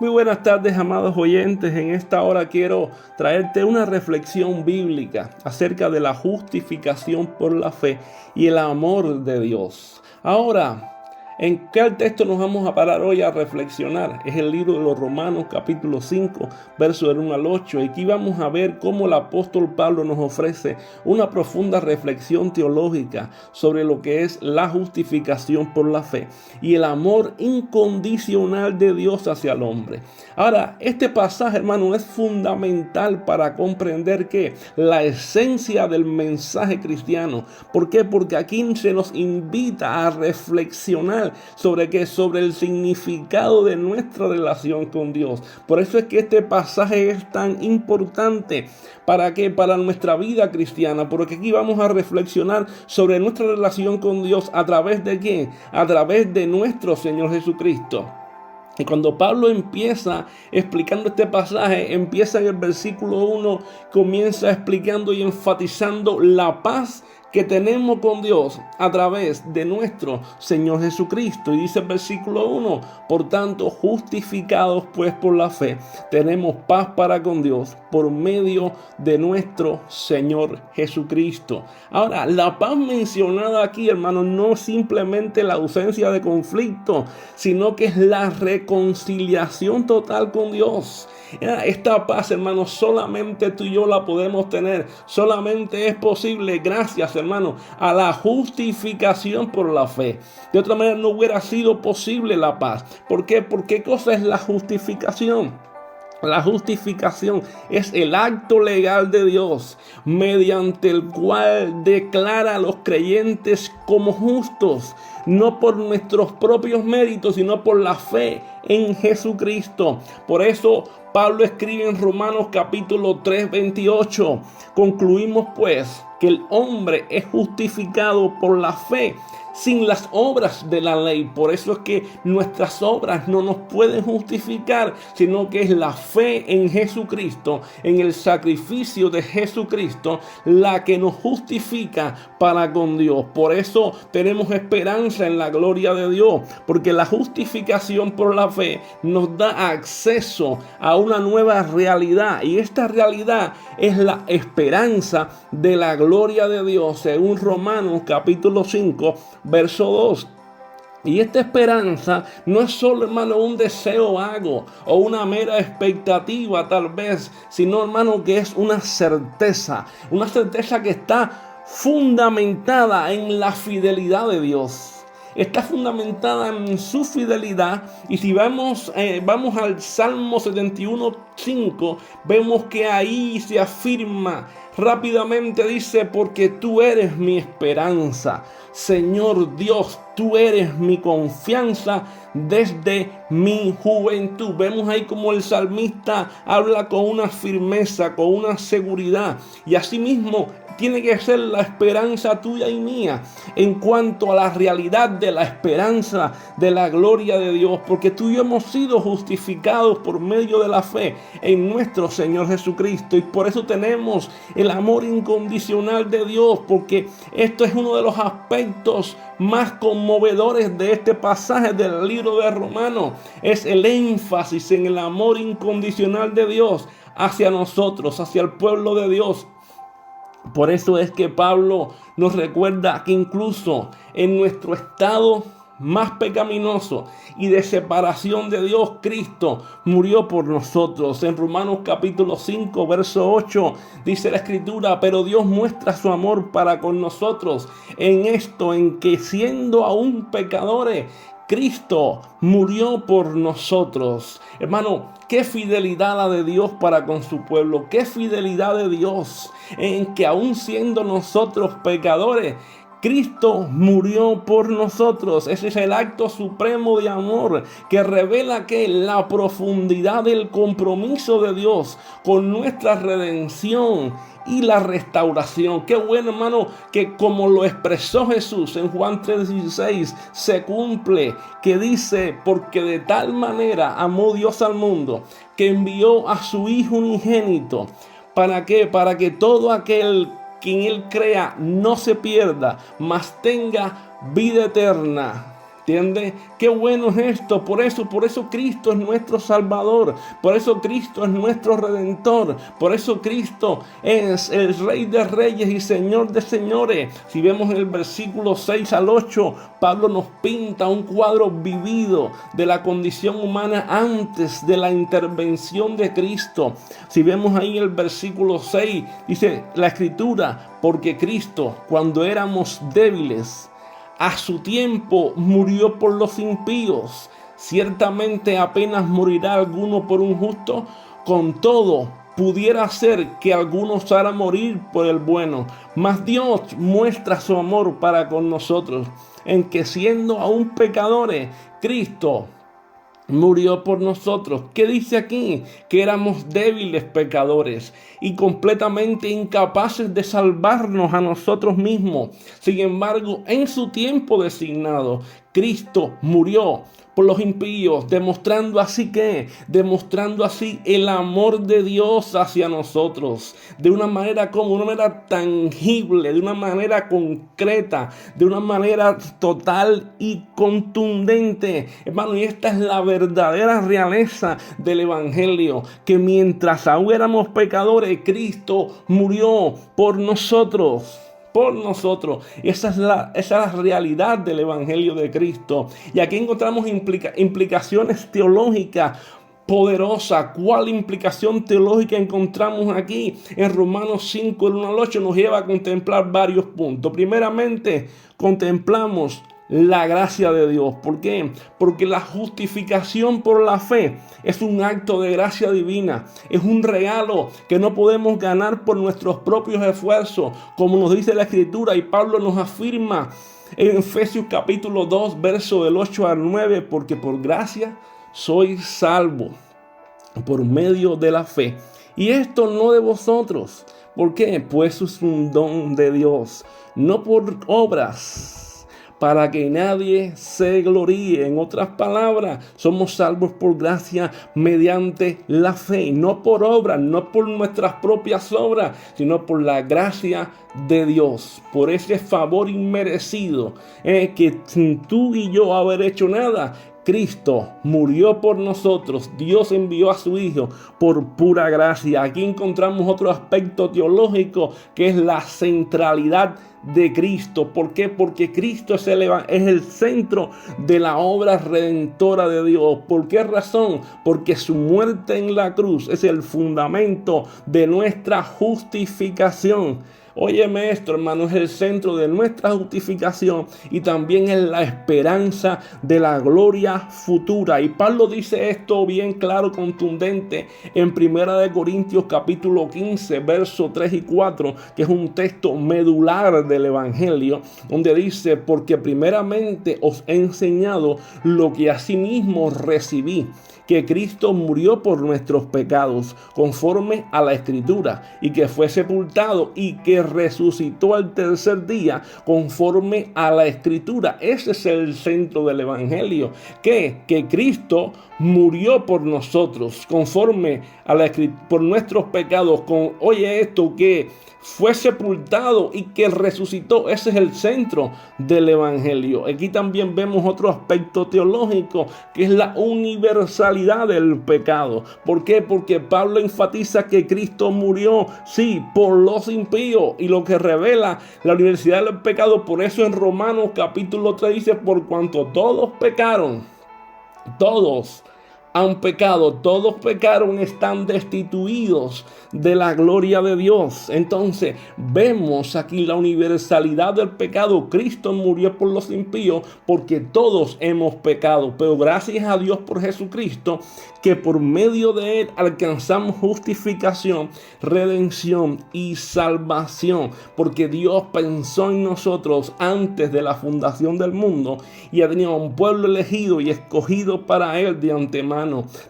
Muy buenas tardes, amados oyentes. En esta hora quiero traerte una reflexión bíblica acerca de la justificación por la fe y el amor de Dios. Ahora, ¿en qué texto nos vamos a parar hoy a reflexionar? Es el libro de los Romanos, capítulo 5, verso del 1 al 8. Y aquí vamos a ver cómo el apóstol Pablo nos ofrece una profunda reflexión teológica sobre lo que es la justificación por la fe y el amor incondicional de Dios hacia el hombre. Ahora, este pasaje, hermano, es fundamental para comprender que la esencia del mensaje cristiano. ¿Por qué? Porque aquí se nos invita a reflexionar sobre qué, sobre el significado de nuestra relación con Dios. Por eso es que este pasaje es tan importante. ¿Para qué? Para nuestra vida cristiana, porque aquí vamos a reflexionar sobre nuestra relación con Dios a través de ¿quién? A través de nuestro Señor Jesucristo. Y cuando Pablo empieza explicando este pasaje, empieza en el versículo 1, comienza explicando y enfatizando la paz que tenemos con Dios a través de nuestro Señor Jesucristo. Y dice el versículo 1, por tanto, justificados pues por la fe, tenemos paz para con Dios por medio de nuestro Señor Jesucristo. Ahora, la paz mencionada aquí, hermano, no es simplemente la ausencia de conflicto, sino que es la reconciliación total con Dios. Esta paz, hermano, solamente tú y yo la podemos tener. Solamente es posible gracias, hermano, a la justificación por la fe. De otra manera no hubiera sido posible la paz. ¿Por qué? Porque ¿qué cosa es la justificación? La justificación es el acto legal de Dios mediante el cual declara a los creyentes como justos, no por nuestros propios méritos, sino por la fe en Jesucristo. Por eso Pablo escribe en Romanos capítulo 3, 28. Concluimos pues que el hombre es justificado por la fe sin las obras de la ley. Por eso es que nuestras obras no nos pueden justificar, sino que es la fe en Jesucristo, en el sacrificio de Jesucristo, la que nos justifica para con Dios. Por eso tenemos esperanza en la gloria de Dios, porque la justificación por la fe nos da acceso a una nueva realidad, y esta realidad es la esperanza de la gloria de Dios, según Romanos capítulo 5, verso 2. Y esta esperanza no es solo, hermano, un deseo vago o una mera expectativa tal vez, sino, hermano, que es una certeza que está fundamentada en la fidelidad de Dios. Está fundamentada en su fidelidad. Y si vamos al Salmo 71:5, vemos que ahí se afirma rápidamente, dice: porque tú eres mi esperanza, Señor Dios, tú eres mi confianza desde mi juventud. Vemos ahí como el salmista habla con una firmeza, con una seguridad, y asimismo tiene que ser la esperanza tuya y mía en cuanto a la realidad de la esperanza de la gloria de Dios, porque tú y yo hemos sido justificados por medio de la fe en nuestro Señor Jesucristo, y por eso tenemos el amor incondicional de Dios, porque esto es uno de los aspectos más conmovedores de este pasaje del libro de Romanos. Es el énfasis en el amor incondicional de Dios hacia nosotros, hacia el pueblo de Dios. Por eso es que Pablo nos recuerda que incluso en nuestro estado más pecaminoso y de separación de Dios, Cristo murió por nosotros. En Romanos capítulo 5, verso 8, dice la Escritura: pero Dios muestra su amor para con nosotros en esto, en que siendo aún pecadores, Cristo murió por nosotros. Hermano, qué fidelidad la de Dios para con su pueblo. Qué fidelidad de Dios en que aún siendo nosotros pecadores, Cristo murió por nosotros. Ese es el acto supremo de amor que revela que la profundidad del compromiso de Dios con nuestra redención y la restauración. Qué bueno, hermano, que como lo expresó Jesús en Juan 3:16, se cumple, que dice: porque de tal manera amó Dios al mundo, que envió a su Hijo unigénito. ¿Para qué? Para que todo aquel quien Él crea no se pierda, mas tenga vida eterna. ¿Entiende? Qué bueno es esto. Por eso Cristo es nuestro Salvador. Por eso Cristo es nuestro Redentor. Por eso Cristo es el Rey de Reyes y Señor de Señores. Si vemos en el versículo 6 al 8, Pablo nos pinta un cuadro vivido de la condición humana antes de la intervención de Cristo. Si vemos ahí el versículo 6, dice la Escritura, porque Cristo, cuando éramos débiles, a su tiempo murió por los impíos. Ciertamente apenas morirá alguno por un justo, con todo pudiera ser que alguno osara morir por el bueno. Mas Dios muestra su amor para con nosotros, en que siendo aún pecadores, Cristo murió por nosotros. ¿Qué dice aquí? Que éramos débiles pecadores y completamente incapaces de salvarnos a nosotros mismos. Sin embargo, en su tiempo designado, Cristo murió por los impíos, demostrando así el amor de Dios hacia nosotros, de una manera tangible, de una manera concreta, de una manera total y contundente. Hermano, y esta es la verdadera realeza del Evangelio, que mientras aún éramos pecadores, Cristo murió por nosotros. Esa es la realidad del Evangelio de Cristo. Y aquí encontramos implicaciones teológicas poderosas. ¿Cuál implicación teológica encontramos aquí? En Romanos 5, el 1 al 8 nos lleva a contemplar varios puntos. Primeramente, contemplamos la gracia de Dios. ¿Por qué? Porque la justificación por la fe es un acto de gracia divina. Es un regalo que no podemos ganar por nuestros propios esfuerzos, como nos dice la Escritura, y Pablo nos afirma en Efesios capítulo 2, verso del 8 al 9, porque por gracia sois salvo por medio de la fe. Y esto no de vosotros. ¿Por qué? Pues es un don de Dios, no por obras, para que nadie se gloríe. En otras palabras, somos salvos por gracia mediante la fe, no por obras, no por nuestras propias obras, sino por la gracia de Dios, por ese favor inmerecido, que sin tú y yo haber hecho nada, Cristo murió por nosotros. Dios envió a su Hijo por pura gracia. Aquí encontramos otro aspecto teológico, que es la centralidad de Cristo. ¿Por qué? Porque Cristo es el centro de la obra redentora de Dios. ¿Por qué razón? Porque su muerte en la cruz es el fundamento de nuestra justificación. Óyeme esto, hermano, es el centro de nuestra justificación y también es la esperanza de la gloria futura. Y Pablo dice esto bien claro, contundente, en 1 Corintios capítulo 15, versos 3 y 4, que es un texto medular del Evangelio, donde dice, porque primeramente os he enseñado lo que asimismo recibí, que Cristo murió por nuestros pecados, conforme a la Escritura, y que fue sepultado y que resucitó al tercer día, conforme a la Escritura. Ese es el centro del Evangelio, que Cristo murió por nosotros, conforme a la Escritura, por nuestros pecados. Oye esto, que fue sepultado y que resucitó. Ese es el centro del Evangelio. Aquí también vemos otro aspecto teológico, que es la universalidad del pecado. ¿Por qué? Porque Pablo enfatiza que Cristo murió, sí, por los impíos, y lo que revela la universalidad del pecado. Por eso en Romanos capítulo 3 dice, por cuanto todos pecaron, todos han pecado, todos pecaron, están destituidos de la gloria de Dios. Entonces vemos aquí la universalidad del pecado. Cristo murió por los impíos porque todos hemos pecado, pero gracias a Dios por Jesucristo, que por medio de él alcanzamos justificación, redención y salvación, porque Dios pensó en nosotros antes de la fundación del mundo y ha tenido un pueblo elegido y escogido para él de antemano.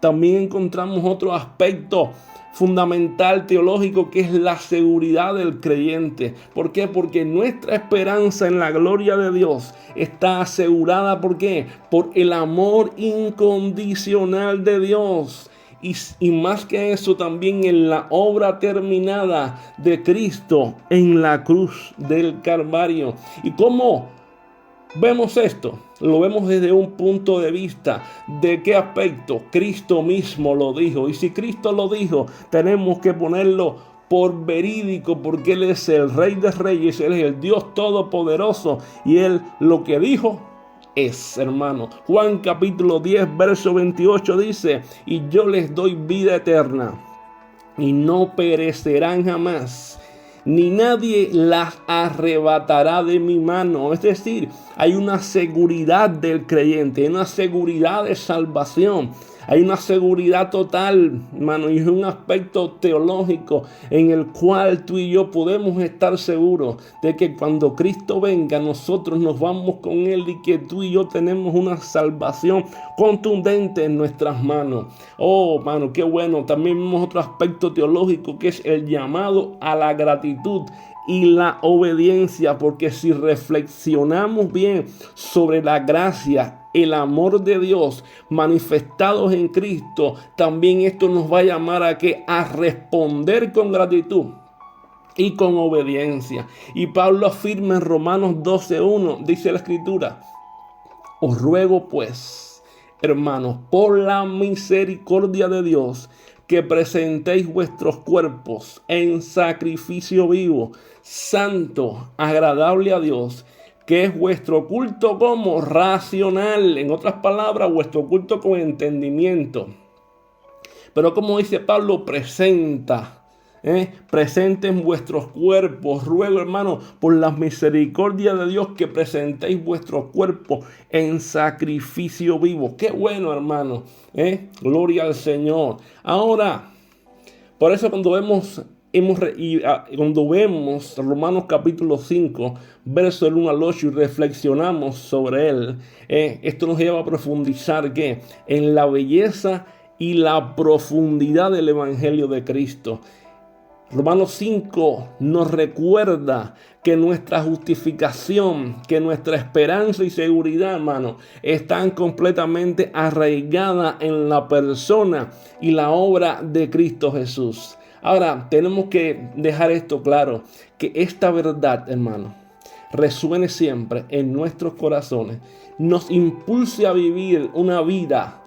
También encontramos otro aspecto fundamental teológico, que es la seguridad del creyente. ¿Por qué? Porque nuestra esperanza en la gloria de Dios está asegurada. ¿Por qué? Por el amor incondicional de Dios. Y más que eso, también en la obra terminada de Cristo en la cruz del Calvario. ¿Y cómo vemos esto, lo vemos desde un punto de vista de qué aspecto. Cristo mismo lo dijo, y si Cristo lo dijo, tenemos que ponerlo por verídico, porque Él es el Rey de Reyes, Él es el Dios Todopoderoso, y Él lo que dijo es, hermano. Juan capítulo 10, verso 28 dice: y yo les doy vida eterna, y no perecerán jamás, ni nadie las arrebatará de mi mano. Es decir, hay una seguridad del creyente, hay una seguridad de salvación, hay una seguridad total, hermano, y es un aspecto teológico en el cual tú y yo podemos estar seguros de que cuando Cristo venga, nosotros nos vamos con Él, y que tú y yo tenemos una salvación contundente en nuestras manos. Oh, hermano, qué bueno. También vemos otro aspecto teológico, que es el llamado a la gratitud y la obediencia, porque si reflexionamos bien sobre la gracia, el amor de Dios manifestados en Cristo, también esto nos va a llamar a que a responder con gratitud y con obediencia. Y Pablo afirma en Romanos 12:1, dice la Escritura: os ruego pues, hermanos, por la misericordia de Dios, que presentéis vuestros cuerpos en sacrificio vivo, santo, agradable a Dios, que es vuestro culto como racional. En otras palabras, vuestro culto con entendimiento. Pero como dice Pablo, presenten vuestros cuerpos. Ruego, hermano, por la misericordia de Dios, que presentéis vuestros cuerpos en sacrificio vivo. Qué bueno, hermano. Gloria al Señor. Ahora, por eso cuando vemos Romanos capítulo 5, verso del 1 al 8, y reflexionamos sobre él, esto nos lleva a profundizar ¿qué? En la belleza y la profundidad del Evangelio de Cristo. Romanos 5 nos recuerda que nuestra justificación, que nuestra esperanza y seguridad, hermano, están completamente arraigadas en la persona y la obra de Cristo Jesús. Ahora, tenemos que dejar esto claro, que esta verdad, hermano, resuene siempre en nuestros corazones, nos impulse a vivir una vida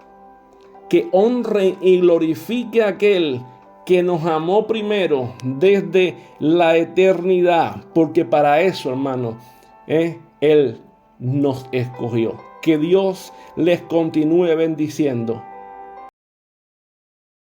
que honre y glorifique a aquel que nos amó primero desde la eternidad, porque para eso, hermano, Él nos escogió. Que Dios les continúe bendiciendo